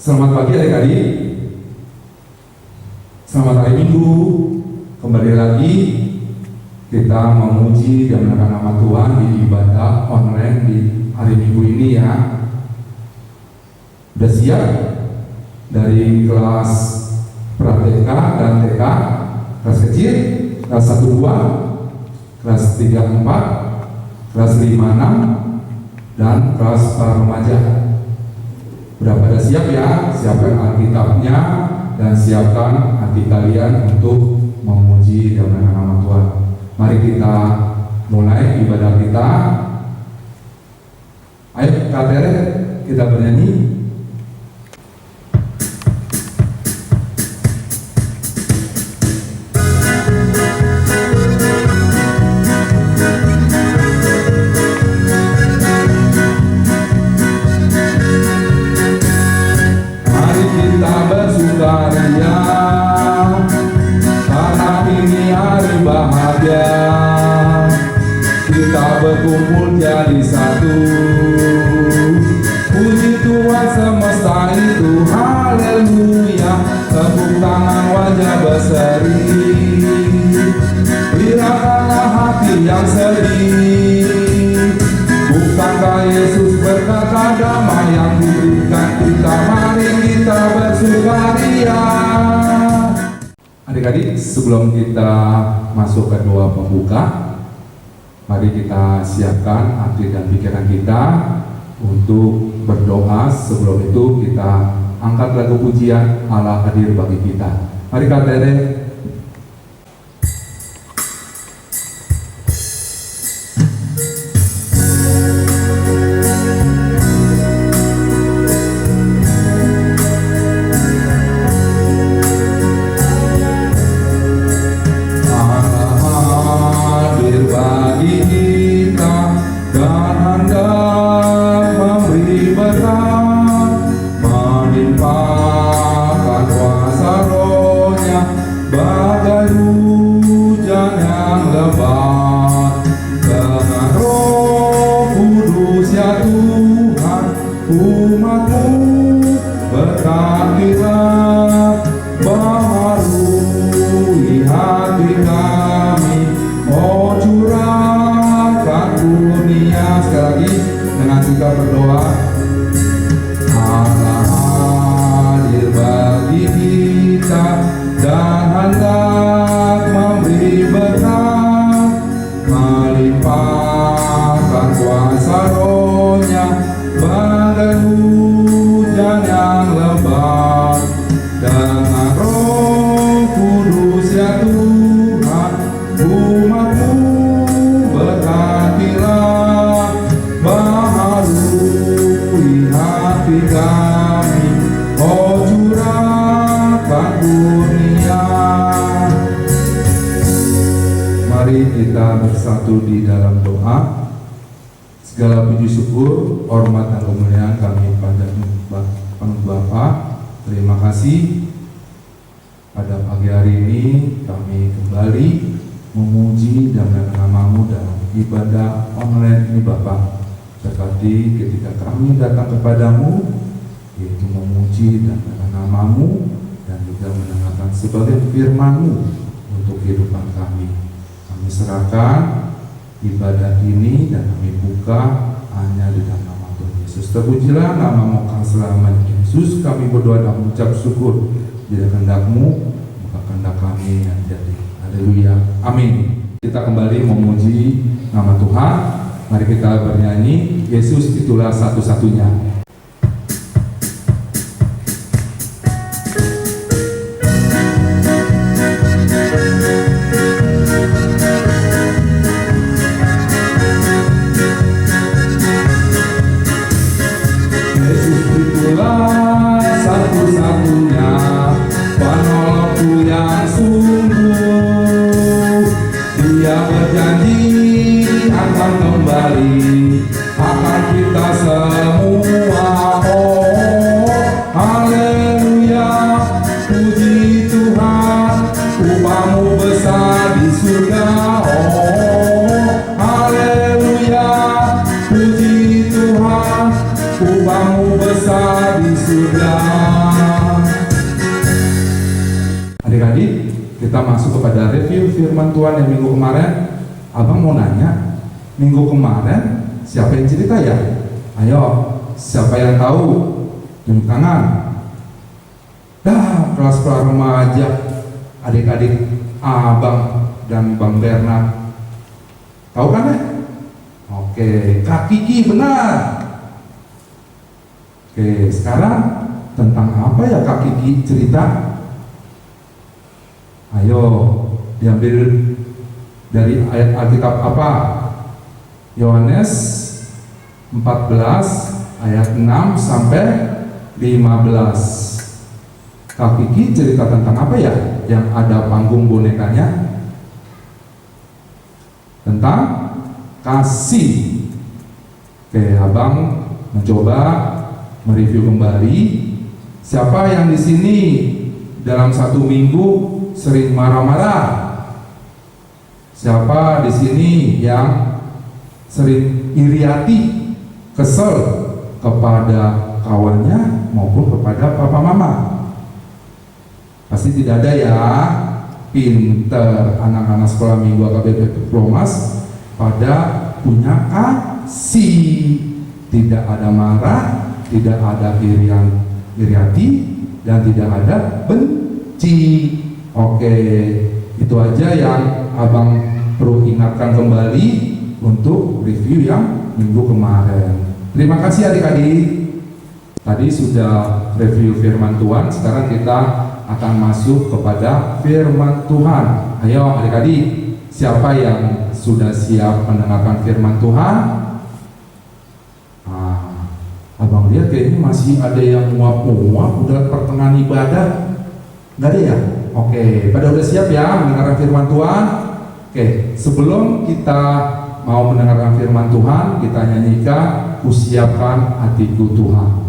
Selamat pagi adik-adik. Selamat hari Minggu. Kembali lagi kita memuji dan menaikkan nama Tuhan di ibadah online di hari Minggu ini ya. Udah siap? Dari kelas pra-TK dan TK, kelas kecil, kelas 1-2, kelas 3-4, kelas 5-6, dan kelas para remaja. Udah pada siap ya? Siapkan Alkitabnya dan siapkan hati kalian untuk memuji dan menaikkan nama Tuhan. Mari kita mulai ibadah kita. Ayo Kak Tere, kita bernyanyi. Kita berkumpul jadi satu, puji Tuhan semesta itu, haleluya. Tepuk tangan wajah berseri, birakanlah hati yang sedih. Bukankah Yesus berkata damai yang diberikan kita, mari kita bersukaria. Adik-adik, sebelum kita masuk ke doa pembuka, mari kita siapkan hati dan pikiran kita untuk berdoa. Sebelum itu kita angkat lagu pujian Allah hadir bagi kita. Mari Kak Tere. Kita bersatu di dalam doa. Segala puji syukur, hormat dan kemuliaan kami pada Bapa. Terima kasih pada pagi hari ini kami kembali memuji dan menaikkan nama-Mu dalam ibadah online ini Bapa. Berkati ketika kami datang kepadamu, yaitu memuji dan menaikkan nama-Mu dan juga mendengarkan sebagai firman-Mu untuk kehidupan kami. Kami serahkan ibadah ini dan kami buka hanya di dalam nama Tuhan Yesus. Terpujilah nama-Mu selama Yesus. Kami berdoa dan mengucap syukur. Jadi kehendak-Mu, maka kehendak kami yang jadi. Haleluya. Amin. Kita kembali memuji nama Tuhan. Mari kita bernyanyi, Yesus itulah satu-satunya. Adik-adik, kita masuk kepada review firman Tuhan yang minggu kemarin. Abang mau nanya, minggu kemarin siapa yang cerita ya? Ayo, siapa yang tahu? Tunjuk tangan. Dah, kelas remaja, adik-adik Abang dan Bang Bernard. Tahu kan ya? Oke, Kak Kiki benar. Oke, sekarang tentang apa ya Kak Kiki cerita? Ayo, diambil dari ayat Alkitab apa? Yohanes 14 ayat 6 sampai 15. Kak Kiki cerita tentang apa ya? Yang ada panggung bonekanya? Tentang kasih. Oke, Abang mencoba mereview kembali. Siapa yang di sini dalam satu minggu sering marah-marah? Siapa di sini yang sering iri hati, kesel kepada kawannya maupun kepada papa mama? Pasti tidak ada ya. Pinter anak-anak sekolah minggu AKBP Promas pada punya kasih, tidak ada marah, tidak ada iri hati, dan tidak ada benci. Oke, itu aja yang Abang perlu ingatkan kembali untuk review yang minggu kemarin. Terima kasih adik-adik. Tadi sudah review firman Tuhan, sekarang kita akan masuk kepada firman Tuhan. Ayo adik-adik, siapa yang sudah siap mendengarkan firman Tuhan? Abang lihat kayaknya masih ada yang muap-muap udah pertengahan ibadah. Nggak ada ya? Oke, pada udah siap ya mendengarkan firman Tuhan? Oke, sebelum kita mau mendengarkan firman Tuhan, kita nyanyikan Kusiapkan Hatiku Tuhan.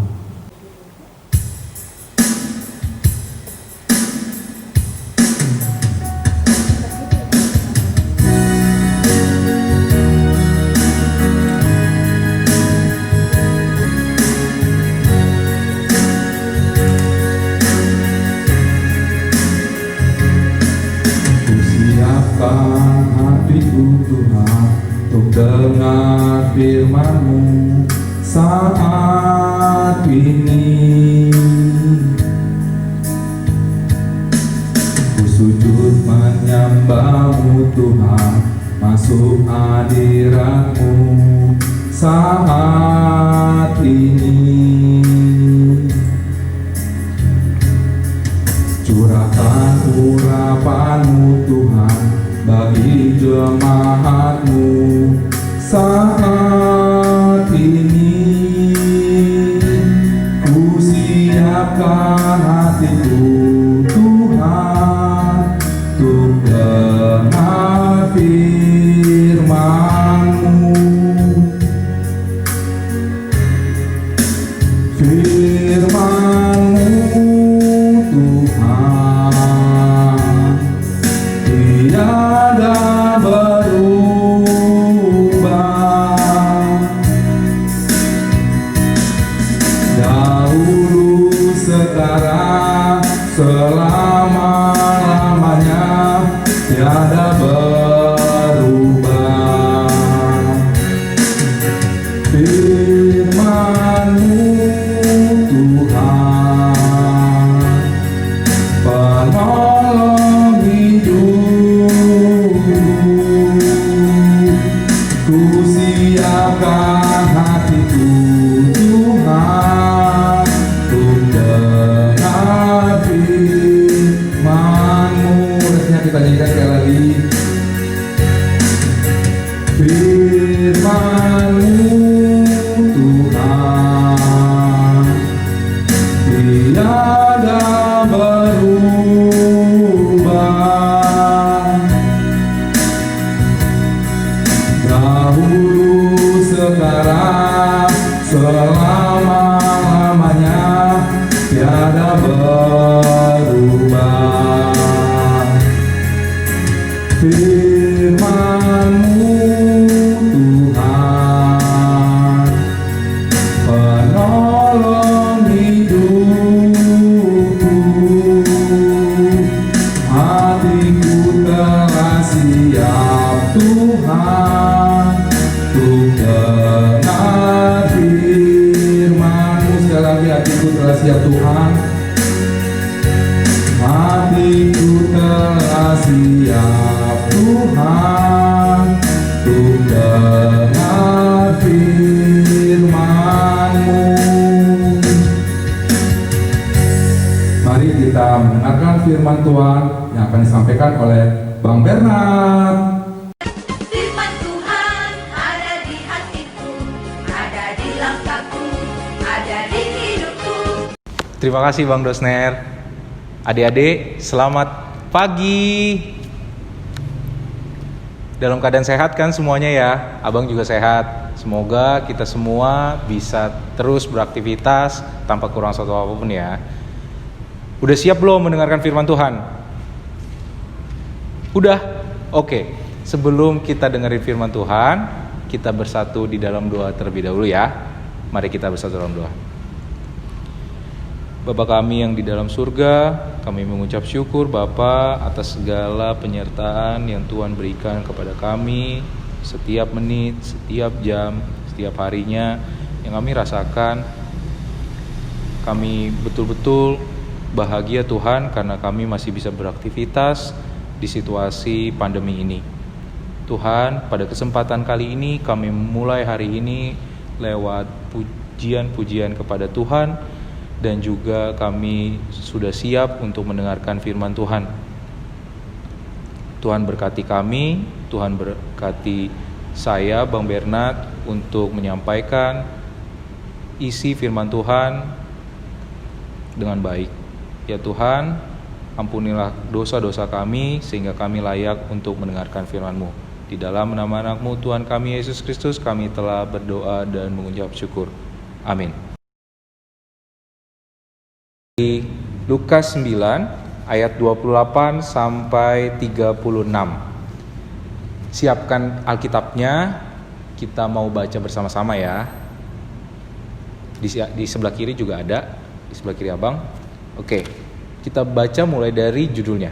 Dengar firman-Mu saat ini, ku sujud menyembah-Mu Tuhan, masuk hadirat-Mu saat ini. Curahkan urapan-Mu Tuhan bagi jemaat-Mu saat ini. Ku siapkan hatiku Tuhan untuk dengar firman-Mu. Firman-Mu Tuhan tiada berubah, dahulu sekarang selama-lamanya tiada berubah. Firman-Mu Tuhan, penolong hidupku, ku siapkan hatiku Tuhan, untuk dengar firman-Mu. Resnya kita nyanyikan sekali lagi. Firman-Mu Tuhan, tiada berubah. Dahulu, sekarang, selama-lamanya tiada berubah. Firman-Mu Tuhan, penolong hidupku, hatiku telah siap Tuhan, untuk dengar firman-Mu. Sekali lagi, hatiku telah siap Tuhan, hatiku telah siap Tuhan, untuk dengar firman-Mu. Mari kita mendengarkan firman Tuhan yang akan disampaikan oleh Bang Bernard. Firman Tuhan ada di hatiku, ada di langkahku, ada di hidupku. Terima kasih Bang Dosner. Adik-adik, selamat pagi. Dalam keadaan sehat kan semuanya ya? Abang juga sehat. Semoga kita semua bisa terus beraktivitas tanpa kurang suatu apapun ya. Udah siap belum mendengarkan firman Tuhan? Udah? Oke. Sebelum kita dengerin firman Tuhan, kita bersatu di dalam doa terlebih dahulu ya. Mari kita bersatu dalam doa. Bapa kami yang di dalam surga, kami mengucap syukur Bapa atas segala penyertaan yang Tuhan berikan kepada kami setiap menit, setiap jam, setiap harinya yang kami rasakan. Kami betul-betul bahagia Tuhan karena kami masih bisa beraktivitas di situasi pandemi ini. Tuhan, pada kesempatan kali ini kami memulai hari ini lewat pujian-pujian kepada Tuhan, dan juga kami sudah siap untuk mendengarkan firman Tuhan. Tuhan berkati kami, Tuhan berkati saya, Bang Bernard, untuk menyampaikan isi firman Tuhan dengan baik. Ya Tuhan, ampunilah dosa-dosa kami sehingga kami layak untuk mendengarkan firman-Mu. Di dalam nama anak-Mu Tuhan kami Yesus Kristus kami telah berdoa dan mengucap syukur. Amin. Di Lukas 9 ayat 28 sampai 36. Siapkan Alkitabnya, kita mau baca bersama-sama ya. Di sebelah kiri juga ada, di sebelah kiri Abang. Oke, kita baca mulai dari judulnya.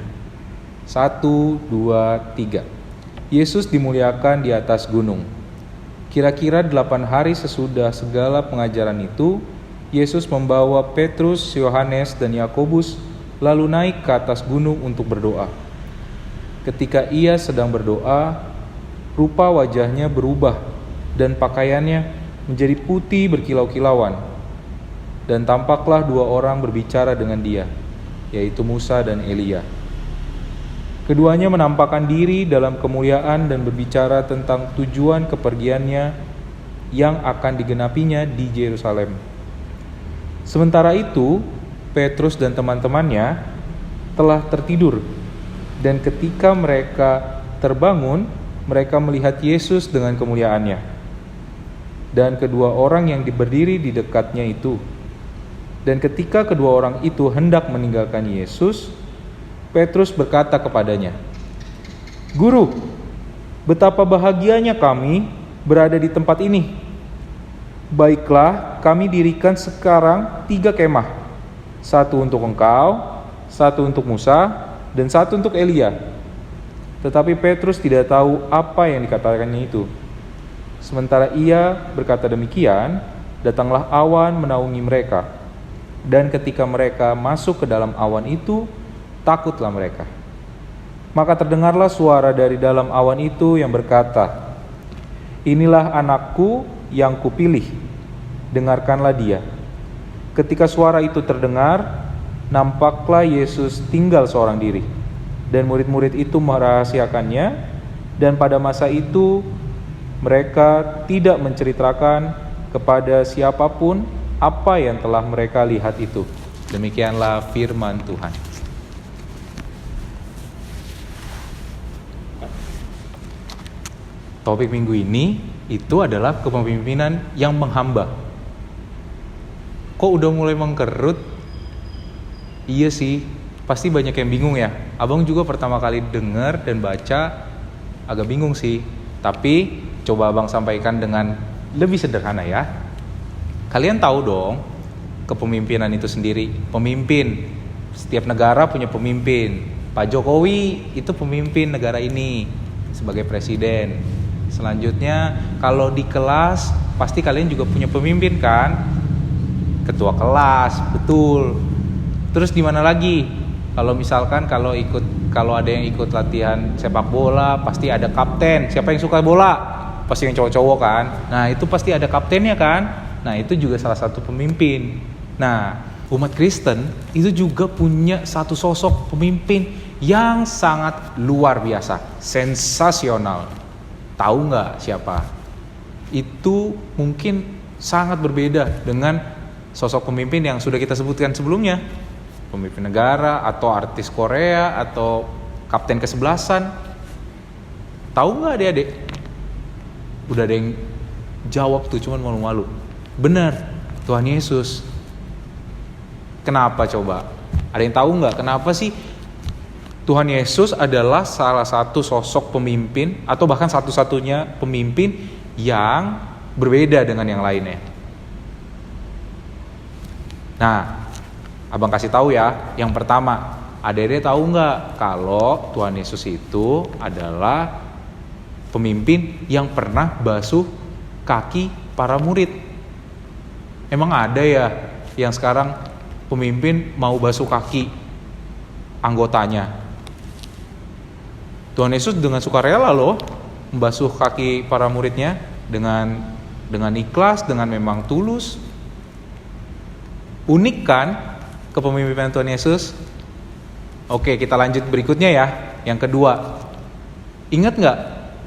1, 2, 3. Yesus dimuliakan di atas gunung. Kira-kira 8 hari sesudah segala pengajaran itu, Yesus membawa Petrus, Yohanes, dan Yakobus lalu naik ke atas gunung untuk berdoa. Ketika ia sedang berdoa, rupa wajahnya berubah dan pakaiannya menjadi putih berkilau-kilauan. Dan tampaklah 2 orang berbicara dengan dia, yaitu Musa dan Elia. Keduanya menampakkan diri dalam kemuliaan dan berbicara tentang tujuan kepergiannya yang akan digenapinya di Yerusalem. Sementara itu, Petrus dan teman-temannya telah tertidur, dan ketika mereka terbangun, mereka melihat Yesus dengan kemuliaannya, dan kedua orang yang berdiri di dekatnya itu. Dan ketika kedua orang itu hendak meninggalkan Yesus, Petrus berkata kepadanya, "Guru, betapa bahagianya kami berada di tempat ini. Baiklah, kami dirikan sekarang 3 kemah, 1 untuk engkau, satu untuk Musa, dan satu untuk Elia. Tetapi Petrus tidak tahu apa yang dikatakannya itu. Sementara ia berkata demikian, datanglah awan menaungi mereka. Dan ketika mereka masuk ke dalam awan itu, takutlah mereka. Maka terdengarlah suara dari dalam awan itu yang berkata, "Inilah anakku yang kupilih, dengarkanlah dia." Ketika suara itu terdengar, nampaklah Yesus tinggal seorang diri, dan murid-murid itu merahasiakannya, dan pada masa itu mereka tidak menceritakan kepada siapapun apa yang telah mereka lihat itu. Demikianlah firman Tuhan. Topik minggu ini itu adalah kepemimpinan yang menghamba. Kok udah mulai mengkerut? Iya sih, pasti banyak yang bingung ya. Abang juga pertama kali dengar dan baca agak bingung sih. Tapi coba abang sampaikan dengan lebih sederhana ya. Kalian tahu dong kepemimpinan itu sendiri. Pemimpin, setiap negara punya pemimpin. Pak Jokowi itu pemimpin negara ini sebagai presiden. Selanjutnya kalau di kelas pasti kalian juga punya pemimpin kan? Ketua kelas, betul. Terus di mana lagi? Kalau misalkan kalau ada yang ikut latihan sepak bola, pasti ada kapten. Siapa yang suka bola? Pasti yang cowok-cowok kan. Nah, itu pasti ada kaptennya kan? Nah, itu juga salah satu pemimpin. Nah, umat Kristen itu juga punya satu sosok pemimpin yang sangat luar biasa, sensasional. Tahu nggak siapa? Itu mungkin sangat berbeda dengan sosok pemimpin yang sudah kita sebutkan sebelumnya. Pemimpin negara, atau artis Korea, atau kapten kesebelasan. Tahu nggak adik-adik? Udah ada yang jawab tuh, cuman malu-malu. Benar, Tuhan Yesus. Kenapa coba? Ada yang tahu nggak kenapa sih Tuhan Yesus adalah salah satu sosok pemimpin, atau bahkan satu-satunya pemimpin yang berbeda dengan yang lainnya? Nah, abang kasih tahu ya. Yang pertama, adik-adik tahu nggak kalau Tuhan Yesus itu adalah pemimpin yang pernah basuh kaki para murid? Emang ada ya yang sekarang pemimpin mau basuh kaki anggotanya? Tuhan Yesus dengan sukarela loh membasuh kaki para muridnya dengan ikhlas, dengan memang tulus. Unik kan kepemimpinan Tuhan Yesus? Oke, kita lanjut berikutnya ya. Yang kedua, ingat nggak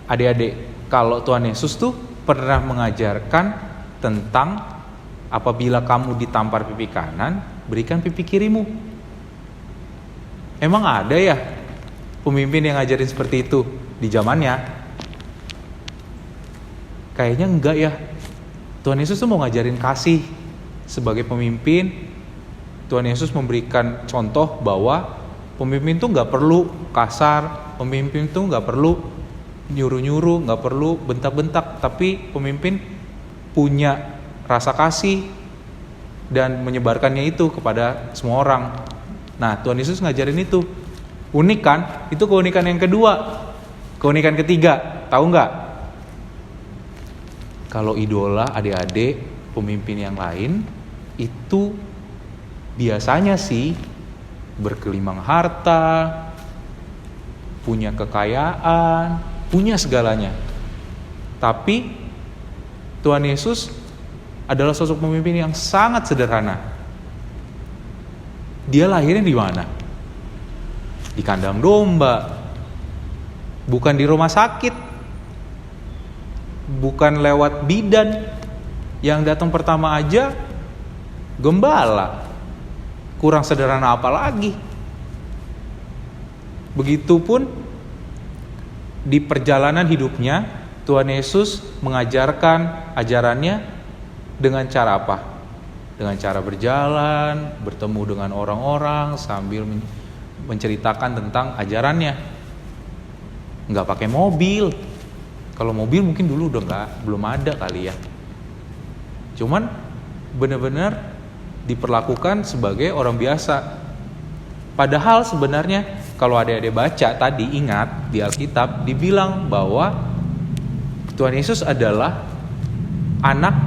adik-adik kalau Tuhan Yesus tuh pernah mengajarkan tentang apabila kamu ditampar pipi kanan, berikan pipi kirimu. Emang ada ya pemimpin yang ngajarin seperti itu di zamannya? Kayaknya enggak ya. Tuhan Yesus tuh mau ngajarin kasih. Sebagai pemimpin, Tuhan Yesus memberikan contoh bahwa pemimpin tuh nggak perlu kasar, pemimpin tuh nggak perlu nyuruh-nyuruh, nggak perlu bentak-bentak, tapi pemimpin punya rasa kasih dan menyebarkannya itu kepada semua orang. Nah, Tuhan Yesus ngajarin itu. Unik kan? Itu keunikan yang kedua. Keunikan ketiga, tahu nggak? Kalau idola adik-adik pemimpin yang lain itu biasanya sih berkelimang harta, punya kekayaan, punya segalanya. Tapi Tuhan Yesus adalah sosok pemimpin yang sangat sederhana. Dia lahirnya di mana? Di kandang domba. Bukan di rumah sakit. Bukan lewat bidan. Yang datang pertama aja gembala. Kurang sederhana apa lagi? Begitupun di perjalanan hidupnya, Tuhan Yesus mengajarkan ajarannya dengan cara apa? Dengan cara berjalan, bertemu dengan orang-orang sambil menceritakan tentang ajarannya. Nggak pakai mobil. Kalau mobil mungkin dulu belum ada kali ya. Cuman benar-benar diperlakukan sebagai orang biasa. Padahal sebenarnya kalau adik-adik baca tadi, ingat di Alkitab dibilang bahwa Tuhan Yesus adalah anak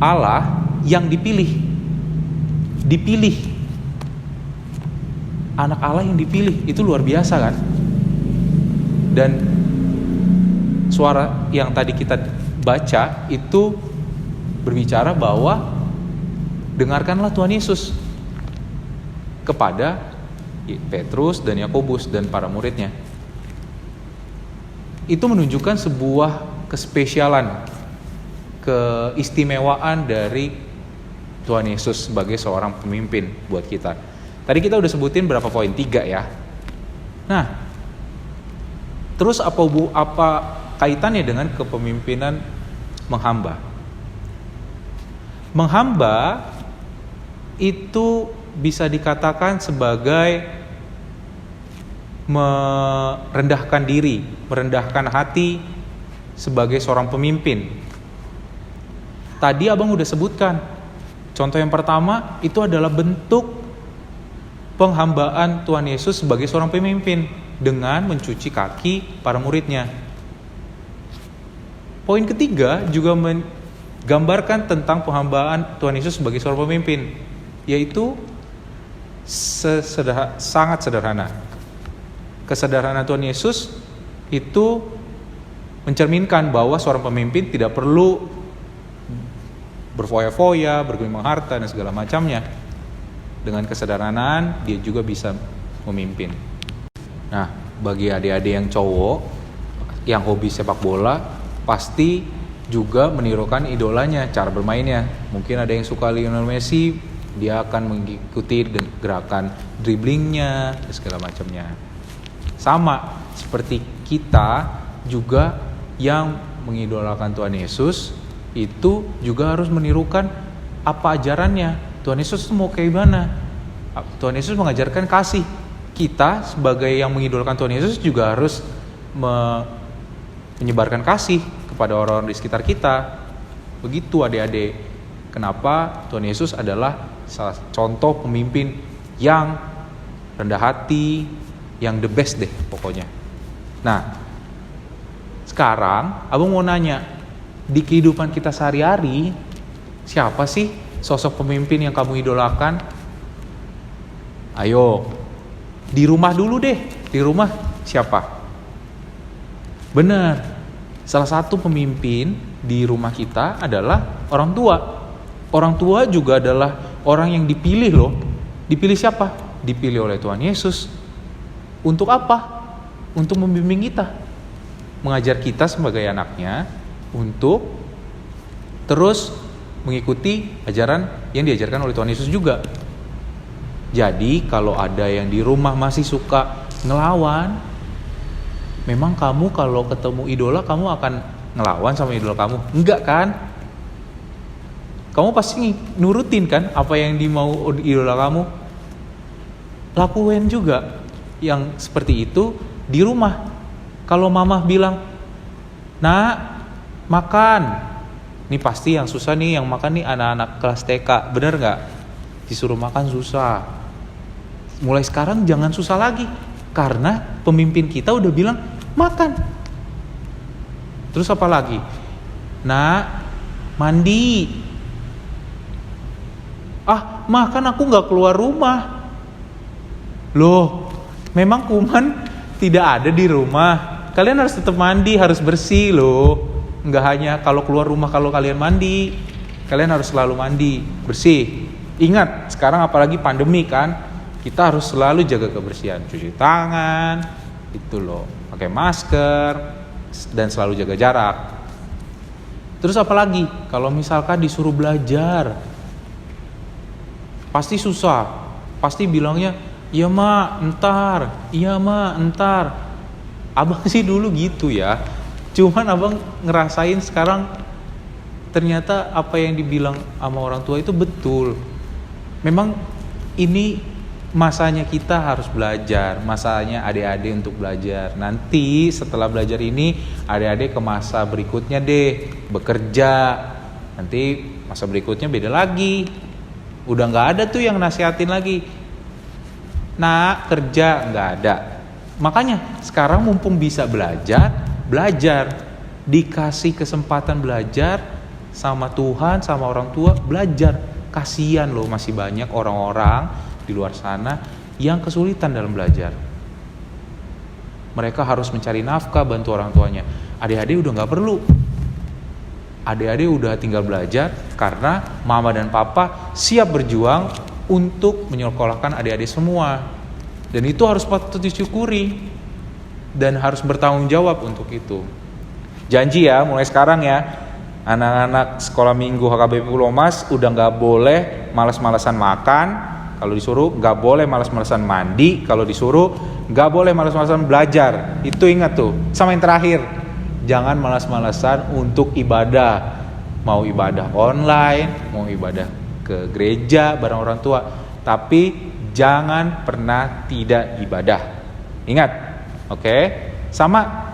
Allah yang dipilih. Anak Allah yang dipilih, itu luar biasa kan? Dan suara yang tadi kita baca itu berbicara bahwa dengarkanlah Tuhan Yesus kepada Petrus dan Yakobus dan para muridnya. Itu menunjukkan sebuah kespesialan, keistimewaan dari Tuhan Yesus sebagai seorang pemimpin buat kita. Tadi kita udah sebutin berapa poin? 3 ya. Nah, terus apa kaitannya dengan kepemimpinan menghamba? Menghamba itu bisa dikatakan sebagai merendahkan diri, merendahkan hati sebagai seorang pemimpin. Tadi abang udah sebutkan, contoh yang pertama itu adalah bentuk penghambaan Tuhan Yesus sebagai seorang pemimpin dengan mencuci kaki para muridnya. Poin ketiga juga menggambarkan tentang penghambaan Tuhan Yesus sebagai seorang pemimpin, yaitu sangat sederhana. Kesederhanaan Tuhan Yesus itu mencerminkan bahwa seorang pemimpin tidak perlu berfoya-foya, bergelimang harta dan segala macamnya. Dengan kesederhanaan dia juga bisa memimpin. Nah, bagi adik-adik yang cowok yang hobi sepak bola, pasti juga menirukan idolanya cara bermainnya. Mungkin ada yang suka Lionel Messi, dia akan mengikuti gerakan dribblingnya dan segala macamnya. Sama seperti kita juga yang mengidolakan Tuhan Yesus, itu juga harus menirukan apa ajarannya. Tuhan Yesus mau kayak gimana? Tuhan Yesus mengajarkan kasih. Kita sebagai yang mengidolakan Tuhan Yesus juga harus menyebarkan kasih kepada orang-orang di sekitar kita. Begitu adik-adik. Kenapa Tuhan Yesus adalah salah contoh pemimpin yang rendah hati, yang the best deh pokoknya. Nah, sekarang abang mau nanya, di kehidupan kita sehari-hari, siapa sih sosok pemimpin yang kamu idolakan? Ayo, di rumah dulu deh. Di rumah siapa? Benar, salah satu pemimpin di rumah kita adalah orang tua. Orang tua juga adalah orang yang dipilih loh. Dipilih siapa? Dipilih oleh Tuhan Yesus. Untuk apa? Untuk membimbing kita, mengajar kita sebagai anaknya untuk terus mengikuti ajaran yang diajarkan oleh Tuhan Yesus juga. Jadi kalau ada yang di rumah masih suka ngelawan, memang kamu kalau ketemu idola kamu akan ngelawan sama idola kamu? Enggak kan? Kamu pasti nurutin kan apa yang dimau idola kamu? Lakuin juga yang seperti itu di rumah. Kalau mama bilang, "Nak, makan." Ini pasti yang susah nih, yang makan nih anak-anak kelas TK, bener gak? Disuruh makan susah. Mulai sekarang jangan susah lagi, karena pemimpin kita udah bilang makan. Terus apa lagi? Nah, mandi. Ah, makan aku gak keluar rumah. Loh, memang kuman tidak ada di rumah. Kalian harus tetap mandi, harus bersih loh. Nggak hanya kalau keluar rumah kalau kalian mandi, kalian harus selalu mandi, bersih. Ingat, sekarang apalagi pandemi kan, kita harus selalu jaga kebersihan, cuci tangan, itu loh, pakai masker, dan selalu jaga jarak. Terus apalagi, kalau misalkan disuruh belajar, pasti susah, pasti bilangnya, iya mak, entar. Abang sih dulu gitu ya. Cuman abang ngerasain sekarang ternyata apa yang dibilang sama orang tua itu betul. Memang ini masanya kita harus belajar, masanya adik-adik untuk belajar. Nanti setelah belajar ini adik-adik ke masa berikutnya deh, bekerja. Nanti masa berikutnya beda lagi. Udah gak ada tuh yang nasihatin lagi. Nak, kerja nggak ada. Makanya sekarang mumpung bisa belajar. Dikasih kesempatan belajar sama Tuhan, sama orang tua, belajar. Kasihan loh, masih banyak orang-orang di luar sana yang kesulitan dalam belajar. Mereka harus mencari nafkah, bantu orang tuanya. Adik-adik udah nggak perlu. Adik-adik udah tinggal belajar karena mama dan papa siap berjuang untuk menyekolahkan adik-adik semua. Dan itu harus patut disyukuri dan harus bertanggung jawab untuk itu. Janji ya, mulai sekarang ya, anak-anak sekolah minggu HKBP Pulau Mas udah nggak boleh malas-malasan makan. Kalau disuruh nggak boleh malas-malasan mandi. Kalau disuruh nggak boleh malas-malasan belajar. Itu ingat tuh. Sama yang terakhir, jangan malas-malasan untuk ibadah. Mau ibadah online, mau ibadah ke gereja bareng orang tua. Tapi jangan pernah tidak ibadah. Ingat, oke? Sama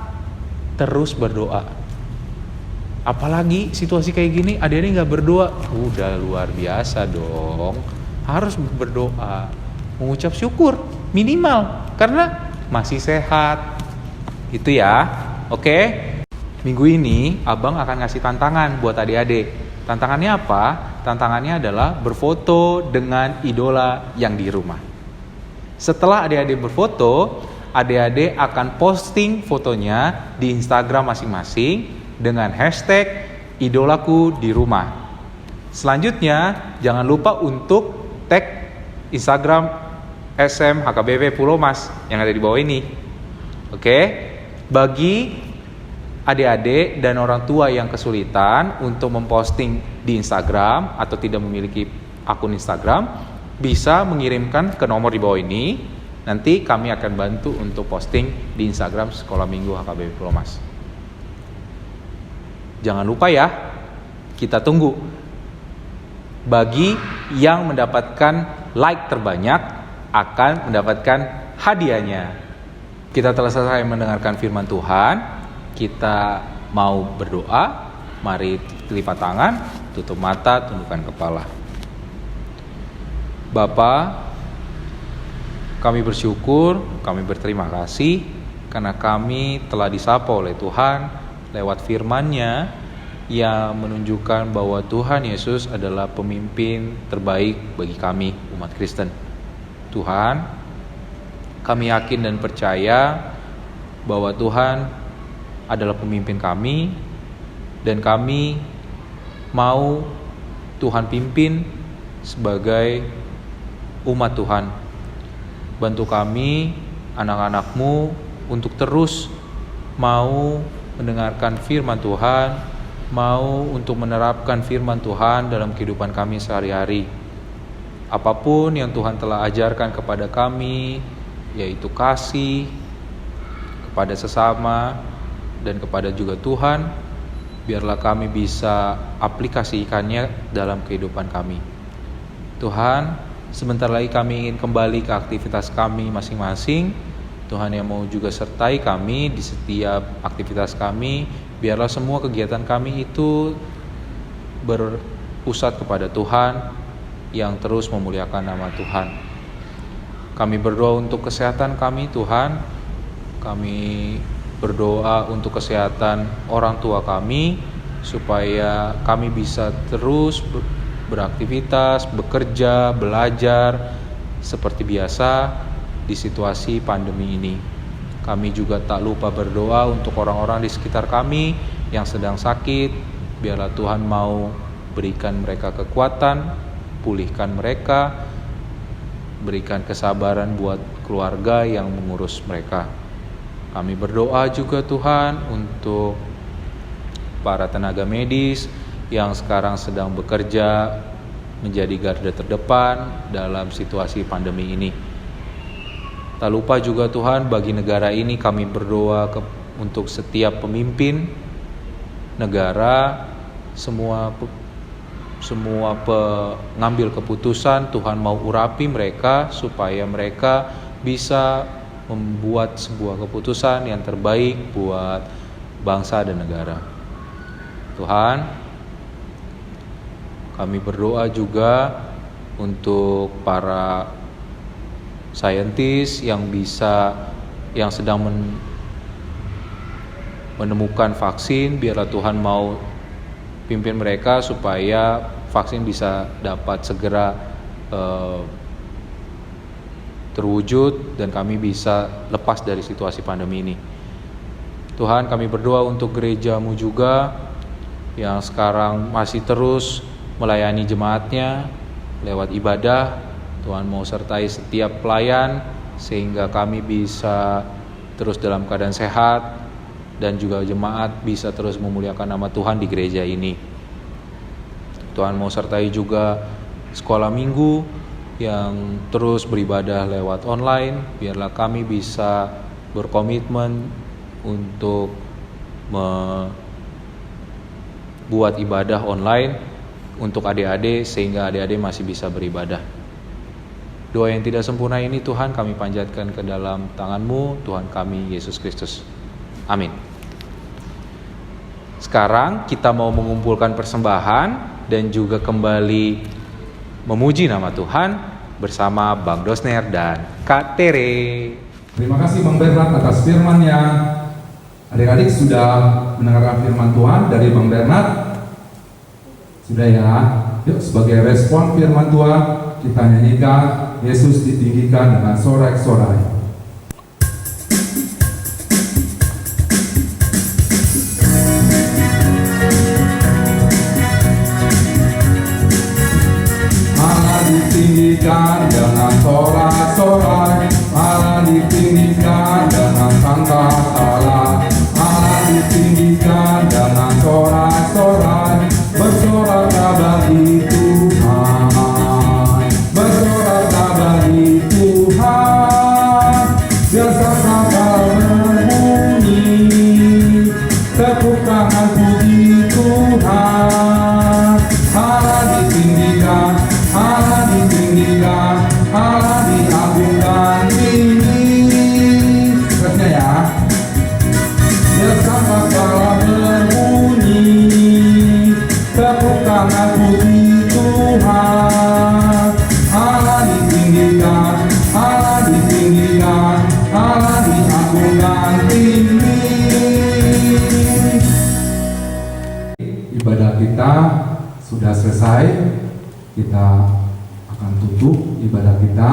terus berdoa. Apalagi situasi kayak gini, adik-adik gak berdoa, udah luar biasa dong. Harus berdoa, mengucap syukur minimal karena masih sehat. Itu ya, oke? Minggu ini abang akan ngasih tantangan buat adik-adik. Tantangannya apa? Tantangannya adalah berfoto dengan idola yang di rumah. Setelah adik-adik berfoto, adik-adik akan posting fotonya di Instagram masing-masing dengan hashtag idolaku di rumah. Selanjutnya, jangan lupa untuk tag Instagram SM HKBP Pulau Mas yang ada di bawah ini. Oke? Bagi adik-adik dan orang tua yang kesulitan untuk memposting di Instagram atau tidak memiliki akun Instagram, bisa mengirimkan ke nomor di bawah ini. Nanti kami akan bantu untuk posting di Instagram Sekolah Minggu HKBP Pulau Mas. Jangan lupa ya, kita tunggu. Bagi yang mendapatkan like terbanyak akan mendapatkan hadiahnya. Kita telah selesai mendengarkan firman Tuhan. Kita mau berdoa. Mari lipat tangan, tutup mata, tundukkan kepala. Bapa, kami bersyukur, kami berterima kasih karena kami telah disapa oleh Tuhan lewat firman-Nya yang menunjukkan bahwa Tuhan Yesus adalah pemimpin terbaik bagi kami umat Kristen. Tuhan, kami yakin dan percaya bahwa Tuhan adalah pemimpin kami dan kami mau Tuhan pimpin sebagai umat Tuhan. Bantu kami, anak-anak-Mu, untuk terus mau mendengarkan firman Tuhan, mau untuk menerapkan firman Tuhan dalam kehidupan kami sehari-hari. Apapun yang Tuhan telah ajarkan kepada kami, yaitu kasih kepada sesama dan kepada juga Tuhan, biarlah kami bisa aplikasikannya dalam kehidupan kami. Tuhan, sebentar lagi kami ingin kembali ke aktivitas kami masing-masing. Tuhan yang mau juga sertai kami di setiap aktivitas kami. Biarlah semua kegiatan kami itu berpusat kepada Tuhan yang terus memuliakan nama Tuhan. Kami berdoa untuk kesehatan kami, Tuhan. Kami berdoa untuk kesehatan orang tua kami, supaya kami bisa terus beraktivitas, bekerja, belajar seperti biasa di situasi pandemi ini. Kami juga tak lupa berdoa untuk orang-orang di sekitar kami yang sedang sakit. Biarlah Tuhan mau berikan mereka kekuatan, pulihkan mereka, berikan kesabaran buat keluarga yang mengurus mereka. Kami berdoa juga Tuhan untuk para tenaga medis yang sekarang sedang bekerja menjadi garda terdepan dalam situasi pandemi ini. Tak lupa juga Tuhan, bagi negara ini kami berdoa untuk setiap pemimpin negara, semua pengambil keputusan. Tuhan mau urapi mereka supaya mereka bisa membuat sebuah keputusan yang terbaik buat bangsa dan negara. Tuhan, kami berdoa juga untuk para saintis yang sedang menemukan vaksin. Biarlah Tuhan mau pimpin mereka supaya vaksin bisa dapat segera terwujud dan kami bisa lepas dari situasi pandemi ini. Tuhan, kami berdoa untuk gereja-Mu juga yang sekarang masih terus melayani jemaatnya lewat ibadah. Tuhan mau sertai setiap pelayan sehingga kami bisa terus dalam keadaan sehat dan juga jemaat bisa terus memuliakan nama Tuhan di gereja ini. Tuhan mau sertai juga sekolah minggu yang terus beribadah lewat online. Biarlah kami bisa berkomitmen untuk membuat ibadah online untuk adik-adik sehingga adik-adik masih bisa beribadah. Doa yang tidak sempurna ini Tuhan kami panjatkan ke dalam tangan-Mu, Tuhan kami Yesus Kristus. Amin. Sekarang kita mau mengumpulkan persembahan dan juga kembali memuji nama Tuhan bersama Bang Dosner dan Kak Tere. Terima kasih Bang Bernard atas firman-Nya. Adik-adik sudah mendengarkan firman Tuhan dari Bang Bernard? Sudah ya? Yuk sebagai respon firman Tuhan kita nyanyikan Yesus ditinggikan dengan sorak-sorai. Allah ditinggikan dengan sorak-sorai, Allah ditinggikan dengan sangkakala, Allah ditinggikan dengan sorak-sorai, bersoraklah bagi Tuhan, bersoraklah bagi Tuhan, biar sangkakala berbunyi, tepuk tangan puji Tuhan. Allah ditinggikan, Allah ditinggikan, Allah diagungkan tinggi. Terusnya ya. Biar sangkakala berbunyi, tepuk tangan puji Tuhan. Allah ditinggikan, Allah ditinggikan, Allah diagungkan tinggi. Ibadah kita sudah selesai. Kita akan tutup ibadah kita.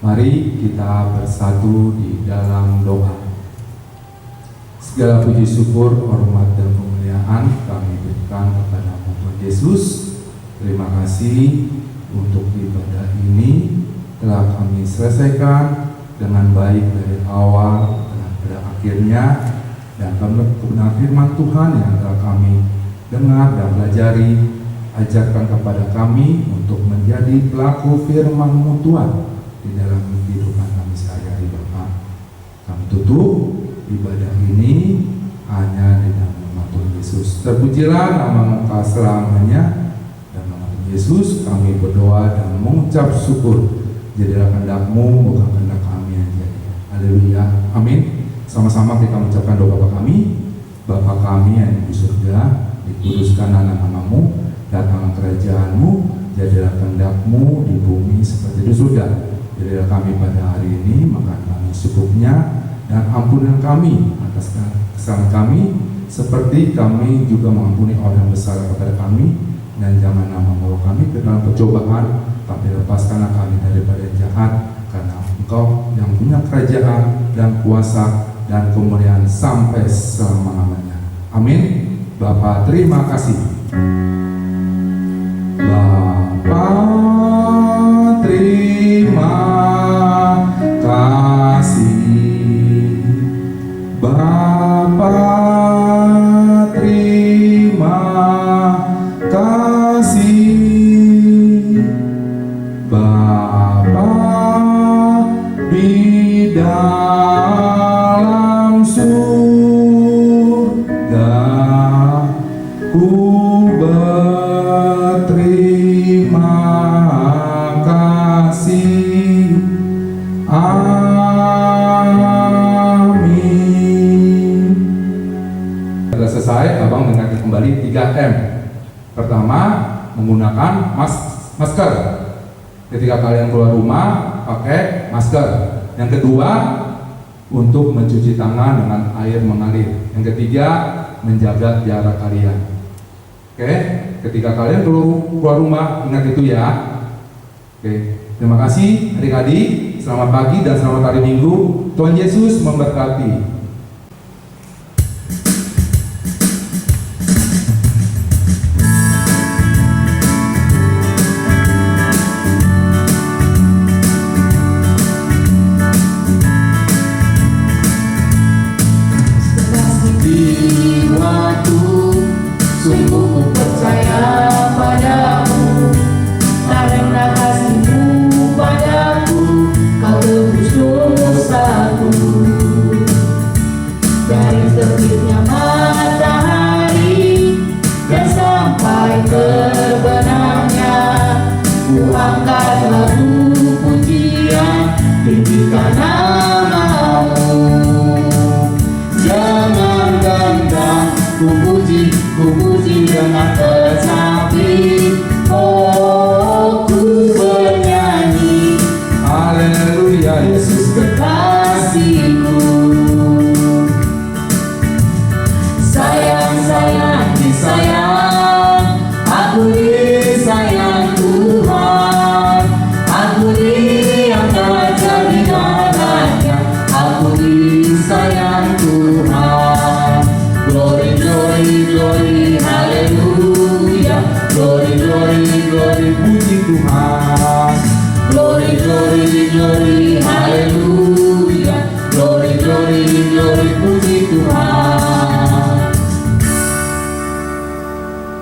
Mari kita bersatu di dalam doa. Segala puji syukur, hormat dan kemuliaan kami berikan kepada Tuhan Yesus. Terima kasih untuk ibadah ini telah kami selesaikan dengan baik dari awal dan pada akhirnya, dan kebenaran firman Tuhan yang telah kami dengar dan pelajari, ajarkan kepada kami untuk menjadi pelaku firman-Mu Tuhan di dalam kehidupan kami sehari-hari Bapa. Kami tutup ibadah ini hanya di dalam nama Tuhan Yesus. Terpujilah nama-Mu selamanya. Dan nama Tuhan Yesus kami berdoa dan mengucap syukur. Jadilah kehendak-Mu, bukan kehendak kami yang jadi. Haleluya. Amin. Sama-sama kita mengucapkan doa Bapa kami. Bapa kami yang di surga, dikuduskanlah nama-Mu, datanglah kerajaan-Mu, jadilah kehendak-Mu di bumi seperti di surga. Jadilah kami pada hari ini makan kami secukupnya, dan ampunilah kami atas kesalahan kami, seperti kami juga mengampuni orang yang bersalah kepada kami, dan janganlah membawa kami ke dalam percobaan, tapi lepaskanlah kami daripada yang jahat, karena Engkau yang punya kerajaan dan kuasa dan kemuliaan sampai selama-lamanya. Amin. Bapa, terima kasih. Bapa, terima kasih. Bapa, terima kasih. Bapa di dalam surga, ku berterima kasih. Amin. Sudah selesai, Abang dengarkan kembali 3M. Pertama, menggunakan masker. Ketika kalian keluar rumah, pakai masker. Yang kedua, untuk mencuci tangan dengan air mengalir. Yang ketiga, menjaga jarak kalian. Oke, ketika kalian keluar rumah, ingat itu ya. Oke, terima kasih adik-adik. Selamat pagi dan selamat hari Minggu. Tuhan Yesus memberkati. Sungguh ku percaya padamu, karena kasih-Mu padaku, Kau tebus dosaku. Dari terbitnya matahari dan sampai terbenamnya, ku angkat lagu pujian, tinggikan nama-Mu. Jangan gendang, ku puji dengan kecapi. Oh, ku bernyanyi, Haleluya, Yesus kekasihku. Sayang, sayang, disayang, aku disayang Tuhan. Aku diangkat jadi anaknya, aku disayang Tuhan. Glory, glory, glory, haleluya. Glory, glory, glory, puji Tuhan. glory, glory, glory, haleluya. Glory, glory,